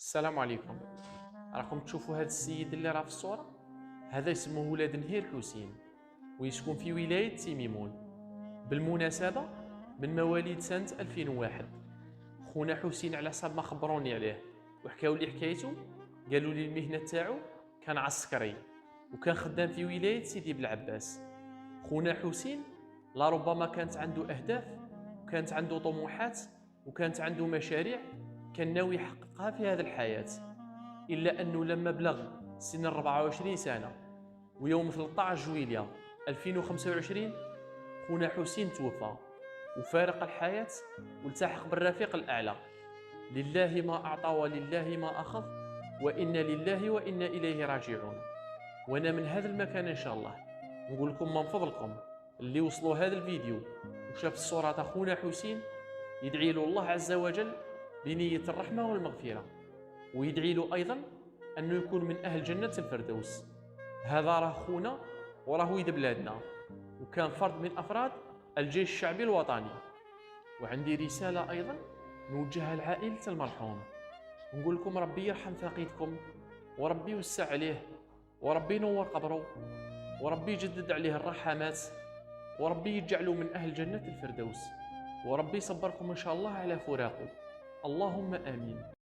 السلام عليكم. راكم تشوفوا هذا السيد اللي راه في الصورة؟ هذا اسمه ولاد نهير حسين، ويسكن في ولاية تيميمون. بالمناسبة من مواليد سنة 2001. خونا حسين على حسب ما خبروني عليه وحكاو لي حكايته، قالوا لي المهنة تاعو كان عسكري وكان خدام في ولاية سيدي بالعباس. خونا حسين لربما كانت عنده أهداف وكانت عنده طموحات وكانت عنده مشاريع كان ناوي يحققها في هذه الحياة، إلا أنه لما بلغ سن 24 سنة ويوم 13 جويلية 2025 خونا حسين توفى وفارق الحياة والتحق بالرفيق الأعلى. لله ما أعطى ولله ما أخذ، وإنا لله وإنا إليه راجعون. وأنا من هذا المكان إن شاء الله نقول لكم من فضلكم اللي وصلوا هذا الفيديو وشاف الصورة تاع خونا حسين يدعي له الله عز وجل بنية الرحمة والمغفرة، ويدعي له أيضا أنه يكون من أهل جنة الفردوس. هذا راه خونا وراه ولد بلادنا وكان فرد من أفراد الجيش الشعبي الوطني. وعندي رسالة أيضا نوجهها لعائلة المرحوم، نقول لكم ربي يرحم فقيدكم وربي يوسع عليه وربي ينور قبره وربي يجدد عليه الرحمات وربي يجعله من أهل جنة الفردوس وربي يصبركم إن شاء الله على فراقه. اللهم آمين.